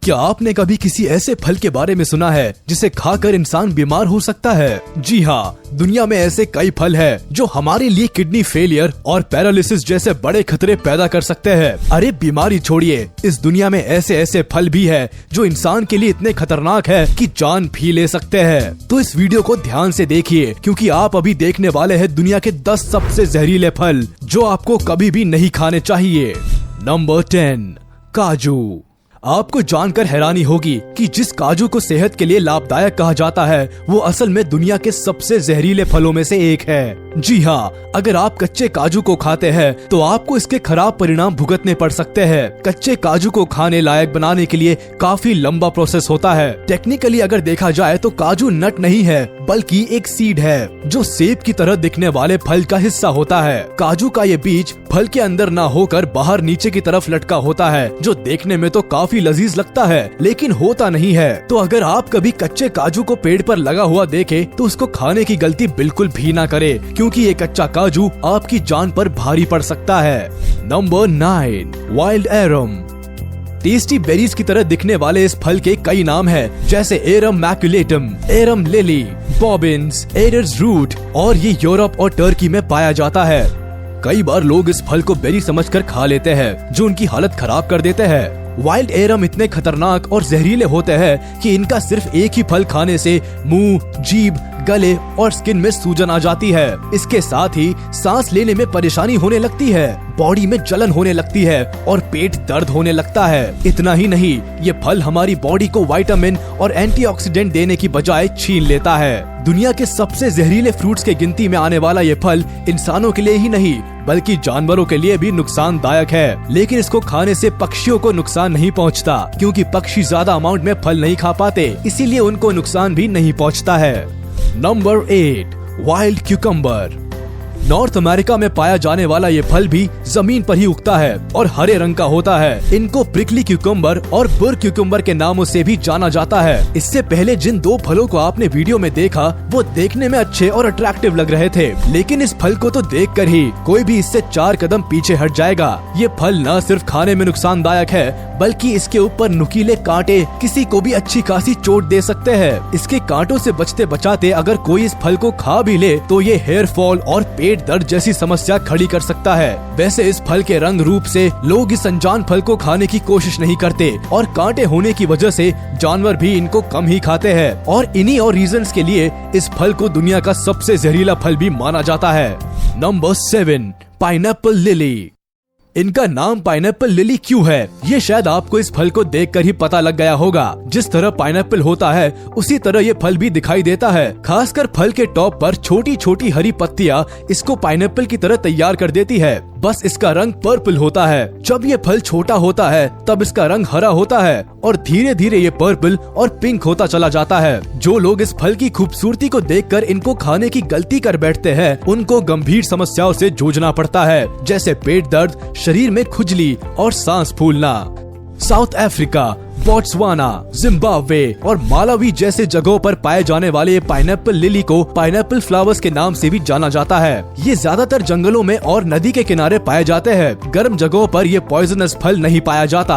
क्या आपने कभी किसी ऐसे फल के बारे में सुना है जिसे खाकर इंसान बीमार हो सकता है? जी हाँ, दुनिया में ऐसे कई फल हैं जो हमारे लिए किडनी फेलियर और पैरालिसिस जैसे बड़े खतरे पैदा कर सकते हैं। अरे बीमारी छोड़िए, इस दुनिया में ऐसे ऐसे फल भी हैं जो इंसान के लिए इतने खतरनाक है कि जान भी ले सकते हैं। तो इस वीडियो को ध्यान से देखिए, क्योंकि आप अभी देखने वाले हैं दुनिया के 10 सबसे जहरीले फल जो आपको कभी भी नहीं खाने चाहिए। नंबर 10, काजू। आपको जानकर हैरानी होगी कि जिस काजू को सेहत के लिए लाभदायक कहा जाता है वो असल में दुनिया के सबसे जहरीले फलों में से एक है। जी हाँ, अगर आप कच्चे काजू को खाते हैं तो आपको इसके खराब परिणाम भुगतने पड़ सकते हैं। कच्चे काजू को खाने लायक बनाने के लिए काफी लंबा प्रोसेस होता है। टेक्निकली अगर देखा जाए तो काजू नट नहीं है बल्कि एक सीड है जो सेब की तरह दिखने वाले फल का हिस्सा होता है। काजू का ये बीज फल के अंदर ना होकर बाहर नीचे की तरफ लटका होता है, जो देखने में तो काफी लजीज लगता है लेकिन होता नहीं है। तो अगर आप कभी कच्चे काजू को पेड़ पर लगा हुआ देखे तो उसको खाने की गलती बिल्कुल भी ना करे, क्योंकि ये कच्चा काजू आपकी जान पर भारी पड़ सकता है। Number 9, wild arum. Tasty berries की तरह दिखने वाले इस फल के कई नाम हैं, जैसे arum maculatum, arum lily, bobbins, Aaron's root, और ये यूरोप और टर्की में पाया जाता है। कई बार लोग इस फल को बेरी समझकर खा लेते हैं, जो उनकी हालत खराब कर देते हैं। वाइल्ड एरम इतने खतरनाक और जहरीले होते हैं कि इनका सिर्फ एक ही फल खाने से मुंह, जीभ, गले और स्किन में सूजन आ जाती है। इसके साथ ही सांस लेने में परेशानी होने लगती है, बॉडी में जलन होने लगती है और पेट दर्द होने लगता है। इतना ही नहीं, ये फल हमारी बॉडी को विटामिन और एंटीऑक्सीडेंट देने की बजाय छीन लेता है। दुनिया के सबसे जहरीले फ्रूट्स के गिनती में आने वाला ये फल इंसानों के लिए ही नहीं बल्कि जानवरों के लिए भी नुकसानदायक है। लेकिन इसको खाने से पक्षियों को नुकसान नहीं पहुंचता, क्योंकि पक्षी ज्यादा अमाउंट में फल नहीं खा पाते, इसीलिए उनको नुकसान भी नहीं पहुंचता है। Number 8, wild cucumber. North America में पाया जाने वाला ये फल भी जमीन पर ही उगता है और हरे रंग का होता है। इनको प्रिकली क्यूकम्बर और बुर क्यूकम्बर के नामों से भी जाना जाता है। इससे पहले जिन दो फलों को आपने वीडियो में देखा वो देखने में अच्छे और अट्रैक्टिव लग रहे थे, लेकिन इस फल को तो देखकर ही कोई भी इससे 4 कदम पीछे हट जाएगा। ये फल न सिर्फ खाने में नुकसानदायक है बल्कि इसके ऊपर नुकीले कांटे किसी को भी अच्छी खासी चोट दे सकते हैं। इसके कांटों से बचते बचाते अगर कोई इस फल को खा भी ले तो ये हेयर फॉल और पेट दर्द जैसी समस्या खड़ी कर सकता है। वैसे इस फल के रंग रूप से लोग इस अनजान फल को खाने की कोशिश नहीं करते और कांटे होने की वजह से जानवर भी इनको कम ही खाते हैं, और इन्हीं और रीजंस के लिए इस फल को दुनिया का सबसे जहरीला फल भी माना जाता है। Number 7, pineapple lily. इनका नाम पाइनएप्पल लिली क्यों है, ये शायद आपको इस फल को देखकर ही पता लग गया होगा। जिस तरह पाइनएप्पल होता है उसी तरह ये फल भी दिखाई देता है। खासकर फल के टॉप पर छोटी छोटी हरी पत्तियां इसको पाइनएप्पल की तरह तैयार कर देती है। बस इसका रंग पर्पल होता है। जब ये फल छोटा होता है तब इसका रंग हरा होता है और धीरे धीरे ये पर्पल और पिंक होता चला जाता है। जो लोग इस फल की खूबसूरती को देखकर इनको खाने की गलती कर बैठते हैं उनको गंभीर समस्याओं से जूझना पड़ता है, जैसे पेट दर्द, शरीर में खुजली और सांस फूलना। साउथ अफ्रीका, बोट्सवाना, जिम्बाब्वे और मालावी जैसे जगहों पर पाए जाने वाले पाइनएप्पल लिली को पाइनएप्पल फ्लावर्स के नाम से भी जाना जाता है। ये ज्यादातर जंगलों में और नदी के किनारे पाए जाते हैं। गर्म जगहों पर ये पॉइजनस फल नहीं पाया जाता।